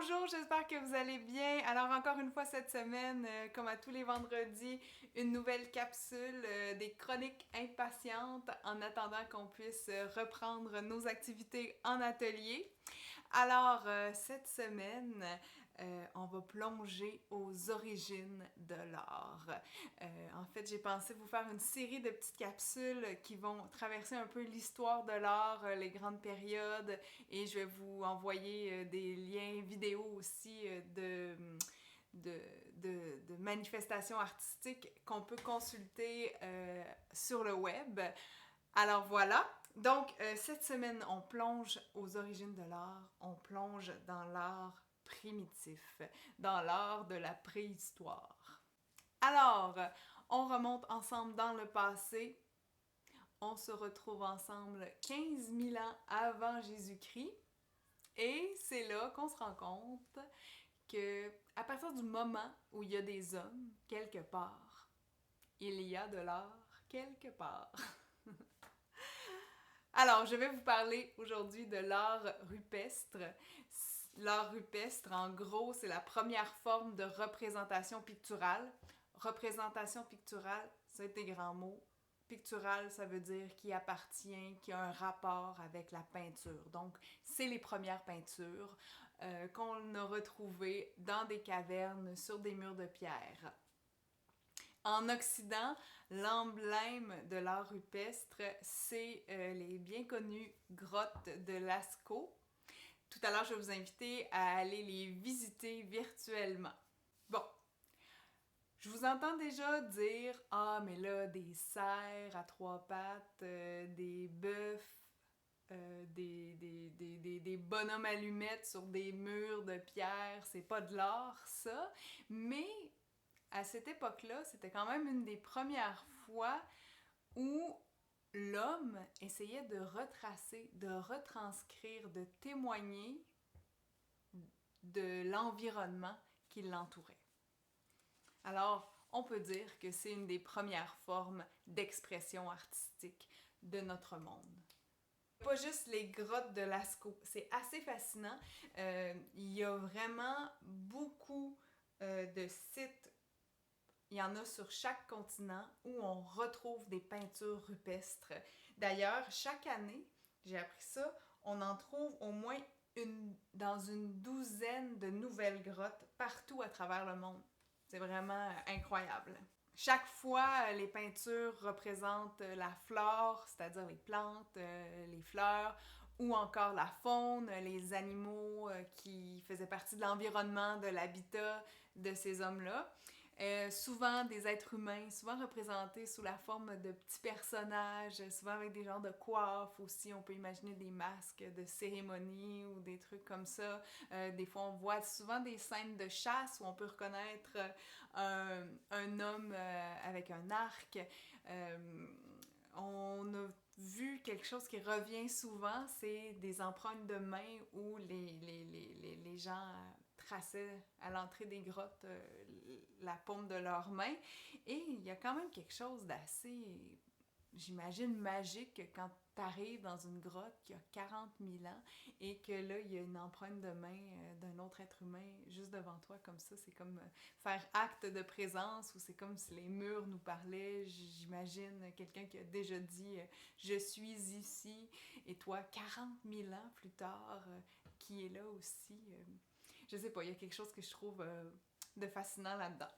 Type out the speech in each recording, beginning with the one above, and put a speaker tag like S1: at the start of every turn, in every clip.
S1: Bonjour, j'espère que vous allez bien. Alors encore une fois cette semaine, comme à tous les vendredis, une nouvelle capsule des chroniques impatientes en attendant qu'on puisse reprendre nos activités en atelier. Alors cette semaine, on va plonger aux origines de l'art. En fait, j'ai pensé vous faire une série de petites capsules qui vont traverser un peu l'histoire de l'art, les grandes périodes, et je vais vous envoyer des liens vidéo aussi de manifestations artistiques qu'on peut consulter sur le web. Alors voilà, donc cette semaine, on plonge aux origines de l'art, on plonge dans l'art primitif, dans l'art de la préhistoire. Alors, on remonte ensemble dans le passé, on se retrouve ensemble 15 000 ans avant Jésus-Christ, et c'est là qu'on se rend compte que à partir du moment où il y a des hommes quelque part, il y a de l'art quelque part. Alors, je vais vous parler aujourd'hui de l'art rupestre. L'art rupestre, en gros, c'est la première forme de représentation picturale. Représentation picturale, c'est des grands mots. Pictural, ça veut dire qui appartient, qui a un rapport avec la peinture. Donc, c'est les premières peintures qu'on a retrouvées dans des cavernes sur des murs de pierre. En Occident, l'emblème de l'art rupestre, c'est les bien connues grottes de Lascaux. Tout à l'heure, je vais vous inviter à aller les visiter virtuellement. Bon, je vous entends déjà dire « Ah, mais là, des cerfs à trois pattes, des bœufs, des bonhommes allumettes sur des murs de pierre, c'est pas de l'art, ça. » Mais à cette époque-là, c'était quand même une des premières fois où l'homme essayait de retracer, de retranscrire, de témoigner de l'environnement qui l'entourait. Alors, on peut dire que c'est une des premières formes d'expression artistique de notre monde. Pas juste les grottes de Lascaux, c'est assez fascinant. Il y a vraiment beaucoup de sites. Il y en a sur chaque continent où on retrouve des peintures rupestres. D'ailleurs, chaque année, j'ai appris ça, on en trouve au moins dans une douzaine de nouvelles grottes partout à travers le monde. C'est vraiment incroyable. Chaque fois, les peintures représentent la flore, c'est-à-dire les plantes, les fleurs, ou encore la faune, les animaux qui faisaient partie de l'environnement, de l'habitat de ces hommes-là. Souvent des êtres humains, souvent représentés sous la forme de petits personnages, souvent avec des genres de coiffes aussi. On peut imaginer des masques de cérémonie ou des trucs comme ça. Des fois, on voit souvent des scènes de chasse où on peut reconnaître un homme avec un arc. On a vu quelque chose qui revient souvent, c'est des empreintes de main où les gens traçaient à l'entrée des grottes la paume de leurs mains. Et il y a quand même quelque chose d'assez, j'imagine, magique quand tu arrives dans une grotte qui a 40 000 ans et que là, il y a une empreinte de main d'un autre être humain juste devant toi comme ça. C'est comme faire acte de présence ou c'est comme si les murs nous parlaient. J'imagine quelqu'un qui a déjà dit « Je suis ici » et toi, 40 000 ans plus tard, qui est là aussi. Je sais pas, il y a quelque chose que je trouve de fascinant là-dedans.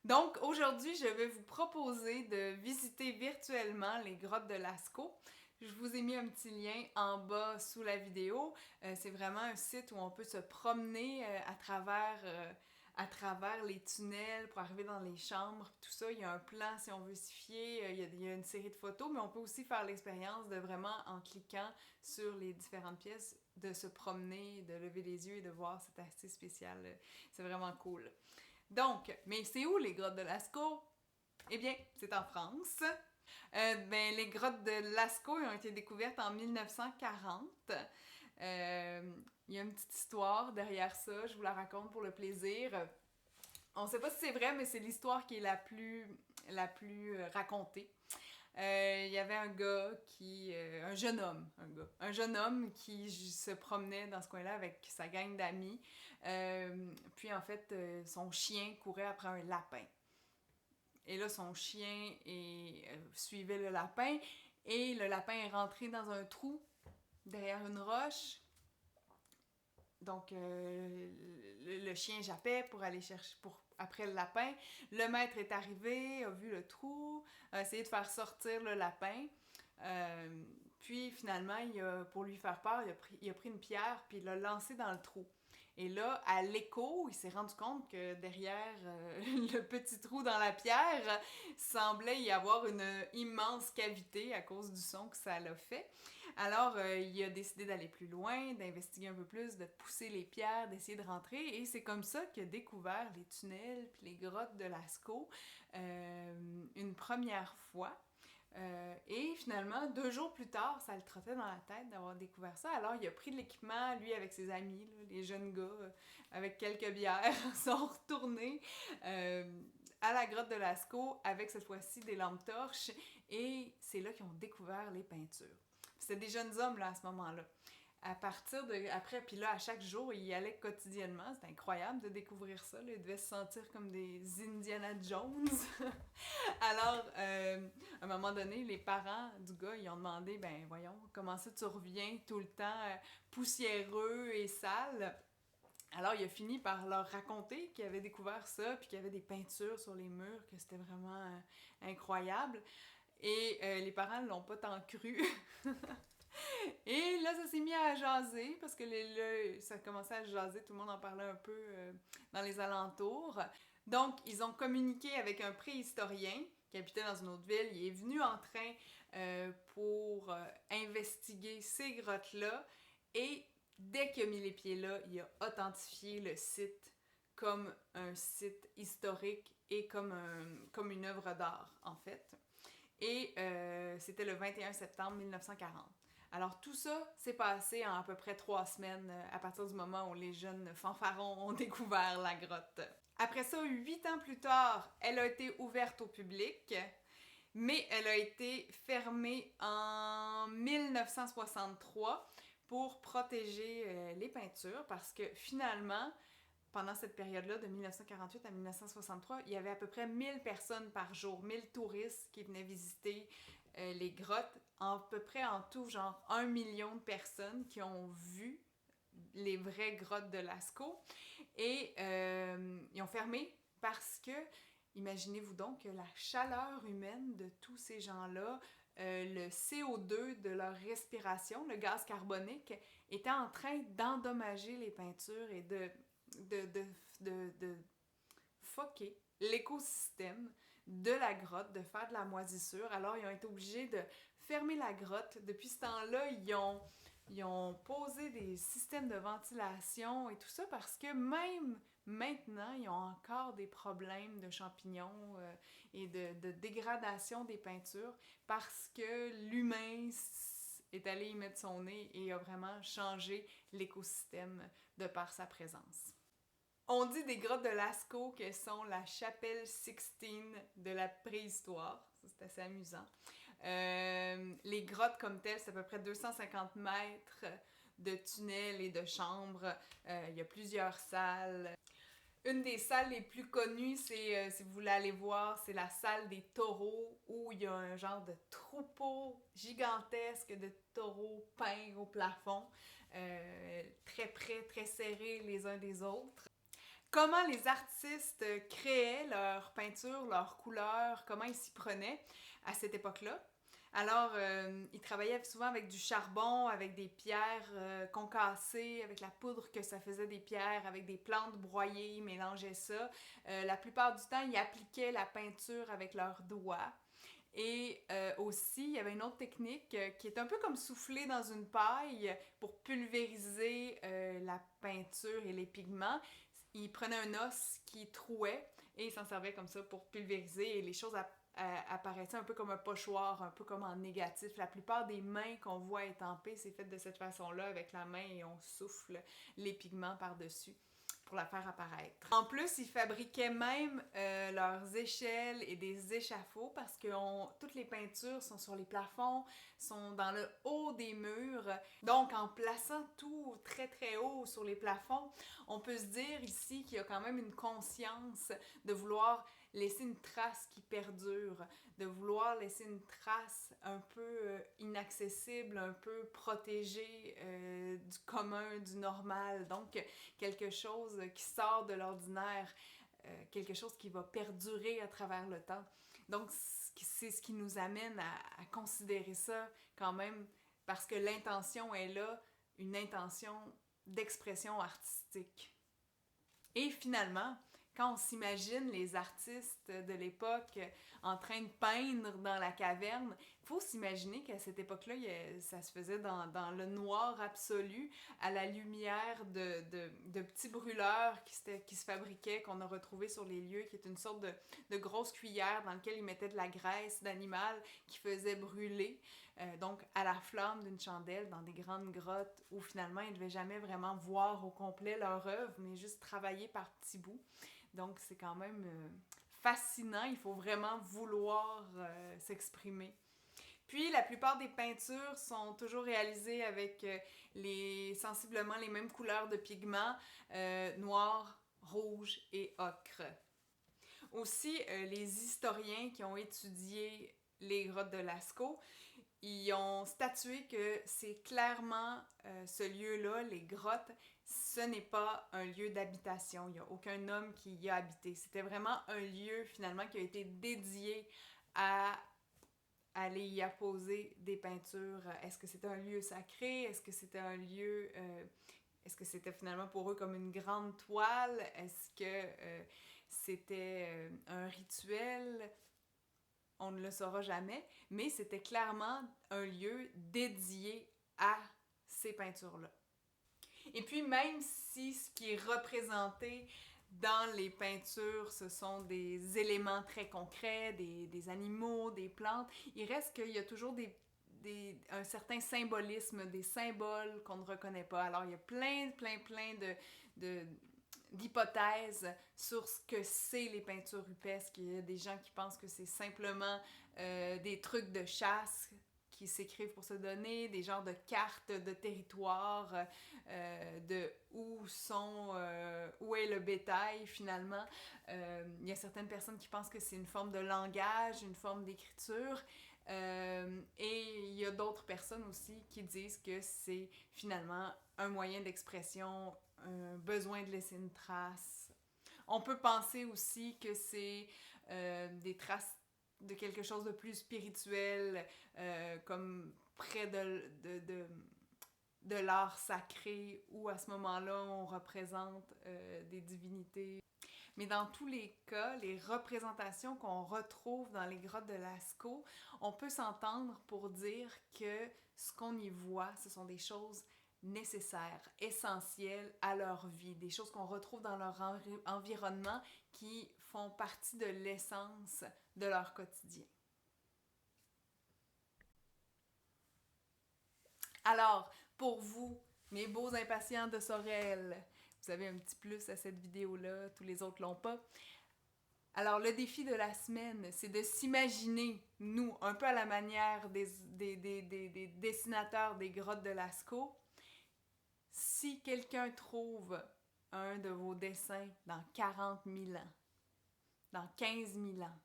S1: Donc aujourd'hui, je vais vous proposer de visiter virtuellement les grottes de Lascaux. Je vous ai mis un petit lien en bas sous la vidéo. C'est vraiment un site où on peut se promener à travers les tunnels pour arriver dans les chambres. Tout ça, il y a un plan si on veut s'y fier. Il y a une série de photos, mais on peut aussi faire l'expérience de vraiment, en cliquant sur les différentes pièces, de se promener, de lever les yeux et de voir. C'est assez spécial. C'est vraiment cool. Donc, mais c'est où les grottes de Lascaux? Eh bien, c'est en France. Les grottes de Lascaux ont été découvertes en 1940. Il y a une petite histoire derrière ça, je vous la raconte pour le plaisir. On ne sait pas si c'est vrai, mais c'est l'histoire qui est la plus racontée. il y avait un jeune homme, un jeune homme qui se promenait dans ce coin-là avec sa gang d'amis. Puis en fait, son chien courait après un lapin. Et là, son chien suivait le lapin et le lapin est rentré dans un trou derrière une roche. Donc, le chien jappait pour aller chercher après le lapin. Le maître est arrivé, a vu le trou, a essayé de faire sortir le lapin. Puis finalement, pour lui faire peur, il a pris une pierre puis il l'a lancée dans le trou. Et là, à l'écho, il s'est rendu compte que derrière le petit trou dans la pierre, semblait y avoir une immense cavité à cause du son que ça l'a fait. Alors, il a décidé d'aller plus loin, d'investiguer un peu plus, de pousser les pierres, d'essayer de rentrer. Et c'est comme ça qu'il a découvert les tunnels puis les grottes de Lascaux une première fois. Et finalement, 2 jours plus tard, ça le trottait dans la tête d'avoir découvert ça. Alors, il a pris de l'équipement, lui, avec ses amis, là, les jeunes gars, avec quelques bières, sont retournés à la grotte de Lascaux avec cette fois-ci des lampes torches. Et c'est là qu'ils ont découvert les peintures. C'était des jeunes hommes là, à ce moment-là. Après, puis là, à chaque jour, ils y allaient quotidiennement. C'était incroyable de découvrir ça. Là. Ils devaient se sentir comme des Indiana Jones. Alors, à un moment donné, les parents du gars, ils ont demandé, ben voyons, comment ça tu reviens tout le temps poussiéreux et sale? Alors, il a fini par leur raconter qu'il avait découvert ça, puis qu'il y avait des peintures sur les murs, que c'était vraiment incroyable. Et les parents ne l'ont pas tant cru. Et là, ça s'est mis à jaser, parce que ça commençait à jaser, tout le monde en parlait un peu dans les alentours. Donc, ils ont communiqué avec un préhistorien qui habitait dans une autre ville. Il est venu en train pour investiguer ces grottes-là. Et dès qu'il a mis les pieds là, il a authentifié le site comme un site historique et comme une œuvre d'art, en fait. Et c'était le 21 septembre 1940. Alors tout ça s'est passé en à peu près 3 semaines à partir du moment où les jeunes fanfarons ont découvert la grotte. Après ça, 8 ans plus tard, elle a été ouverte au public, mais elle a été fermée en 1963 pour protéger les peintures parce que finalement, pendant cette période-là, de 1948 à 1963, il y avait à peu près 1000 personnes par jour, 1000 touristes qui venaient visiter les grottes, à peu près en tout, genre 1 million de personnes qui ont vu les vraies grottes de Lascaux. Et ils ont fermé parce que, imaginez-vous donc que la chaleur humaine de tous ces gens-là, le CO2 de leur respiration, le gaz carbonique, était en train d'endommager les peintures et de fucker l'écosystème de la grotte, de faire de la moisissure. Alors, ils ont été obligés de fermer la grotte. Depuis ce temps-là, ils ont posé des systèmes de ventilation et tout ça parce que même maintenant, ils ont encore des problèmes de champignons et de dégradation des peintures parce que l'humain est allé y mettre son nez et a vraiment changé l'écosystème de par sa présence. On dit des grottes de Lascaux qu'elles sont la chapelle Sixtine de la préhistoire. Ça, c'est assez amusant. Les grottes comme telles, c'est à peu près 250 mètres de tunnels et de chambres. Il y a plusieurs salles. Une des salles les plus connues, c'est, si vous voulez aller voir, c'est la salle des taureaux, où il y a un genre de troupeau gigantesque de taureaux peints au plafond, très près, très serrés les uns des autres. Comment les artistes créaient leurs peintures, leurs couleurs, comment ils s'y prenaient à cette époque-là. Alors, ils travaillaient souvent avec du charbon, avec des pierres concassées, avec la poudre que ça faisait des pierres, avec des plantes broyées, ils mélangeaient ça. La plupart du temps, ils appliquaient la peinture avec leurs doigts. Et aussi, il y avait une autre technique qui est un peu comme souffler dans une paille pour pulvériser la peinture et les pigments. Ils prenaient un os qui trouait et ils s'en servaient comme ça pour pulvériser et les choses apparaissaient un peu comme un pochoir, un peu comme en négatif. La plupart des mains qu'on voit étampées, c'est fait de cette façon-là avec la main et on souffle les pigments par-dessus pour la faire apparaître. En plus, ils fabriquaient même leurs échelles et des échafauds parce que toutes les peintures sont sur les plafonds, sont dans le haut des murs. Donc, en plaçant tout très très haut sur les plafonds, on peut se dire ici qu'il y a quand même une conscience de vouloir laisser une trace qui perdure, de vouloir laisser une trace un peu inaccessible, un peu protégée du commun, du normal. Donc, quelque chose qui sort de l'ordinaire, quelque chose qui va perdurer à travers le temps. Donc, c'est ce qui nous amène à considérer ça quand même, parce que l'intention est là, une intention d'expression artistique. Et finalement, quand on s'imagine les artistes de l'époque en train de peindre dans la caverne, il faut s'imaginer qu'à cette époque-là, ça se faisait dans le noir absolu, à la lumière de petits brûleurs qui se fabriquaient, qu'on a retrouvés sur les lieux, qui est une sorte de grosse cuillère dans laquelle ils mettaient de la graisse d'animal qui faisait brûler. Donc à la flamme d'une chandelle dans des grandes grottes où finalement ils ne devaient jamais vraiment voir au complet leur œuvre, mais juste travailler par petits bouts. Donc c'est quand même fascinant, il faut vraiment vouloir s'exprimer. Puis la plupart des peintures sont toujours réalisées avec sensiblement les mêmes couleurs de pigments, noir, rouge et ocre. Aussi, les historiens qui ont étudié les grottes de Lascaux, ils ont statué que c'est clairement ce lieu-là, les grottes, ce n'est pas un lieu d'habitation. Il n'y a aucun homme qui y a habité. C'était vraiment un lieu finalement qui a été dédié à aller y apposer des peintures. Est-ce que c'était un lieu sacré? Est-ce que c'était un lieu... est-ce que c'était finalement pour eux comme une grande toile? Est-ce que c'était un rituel? On ne le saura jamais, mais c'était clairement un lieu dédié à ces peintures-là. Et puis même si ce qui est représenté dans les peintures, ce sont des éléments très concrets, des animaux, des plantes, il reste qu'il y a toujours un certain symbolisme, des symboles qu'on ne reconnaît pas. Alors il y a plein d'hypothèses sur ce que c'est les peintures rupestres. Il y a des gens qui pensent que c'est simplement des trucs de chasse qui s'écrivent pour se donner, des genres de cartes de territoire, de où est le bétail finalement. Il y a certaines personnes qui pensent que c'est une forme de langage, une forme d'écriture. Et il y a d'autres personnes aussi qui disent que c'est finalement un moyen d'expression, un besoin de laisser une trace. On peut penser aussi que c'est des traces de quelque chose de plus spirituel, comme près de l'art sacré, où à ce moment-là, on représente des divinités. Mais dans tous les cas, les représentations qu'on retrouve dans les grottes de Lascaux, on peut s'entendre pour dire que ce qu'on y voit, ce sont des choses nécessaires, essentielles à leur vie, des choses qu'on retrouve dans leur environnement qui font partie de l'essence de leur quotidien. Alors, pour vous, mes beaux impatients de Sorel, vous avez un petit plus à cette vidéo-là, tous les autres l'ont pas. Alors, le défi de la semaine, c'est de s'imaginer, nous, un peu à la manière des dessinateurs des grottes de Lascaux, si quelqu'un trouve un de vos dessins dans 40 000 ans, dans 15 000 ans,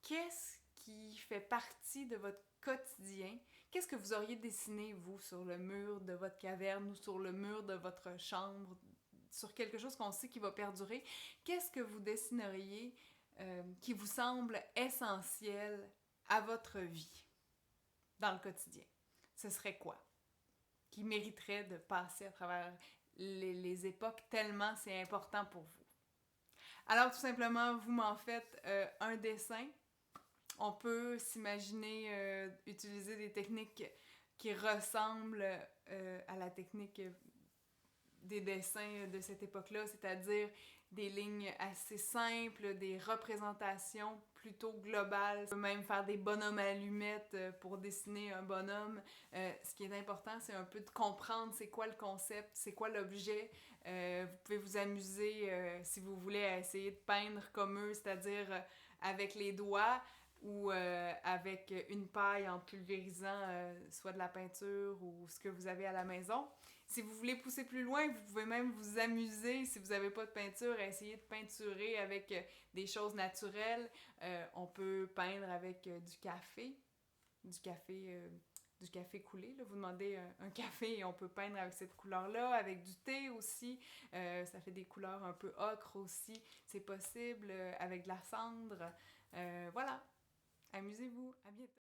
S1: qu'est-ce qui fait partie de votre quotidien? Qu'est-ce que vous auriez dessiné, vous, sur le mur de votre caverne ou sur le mur de votre chambre, sur quelque chose qu'on sait qui va perdurer? Qu'est-ce que vous dessineriez qui vous semble essentiel à votre vie, dans le quotidien? Ce serait quoi? Qui mériterait de passer à travers les époques tellement c'est important pour vous. Alors tout simplement, vous m'en faites un dessin. On peut s'imaginer utiliser des techniques qui ressemblent à la technique des dessins de cette époque-là, c'est-à-dire des lignes assez simples, des représentations plutôt globales. On peut même faire des bonhommes allumettes pour dessiner un bonhomme. Ce qui est important, c'est un peu de comprendre c'est quoi le concept, c'est quoi l'objet. Vous pouvez vous amuser, si vous voulez, à essayer de peindre comme eux, c'est-à-dire avec les doigts ou avec une paille en pulvérisant soit de la peinture ou ce que vous avez à la maison. Si vous voulez pousser plus loin, vous pouvez même vous amuser, si vous n'avez pas de peinture, à essayer de peinturer avec des choses naturelles. On peut peindre avec du café, du café, du café coulé. Là. Vous demandez un café et on peut peindre avec cette couleur-là, avec du thé aussi. Ça fait des couleurs un peu ocre aussi. C'est possible avec de la cendre. Voilà. Amusez-vous. À bientôt.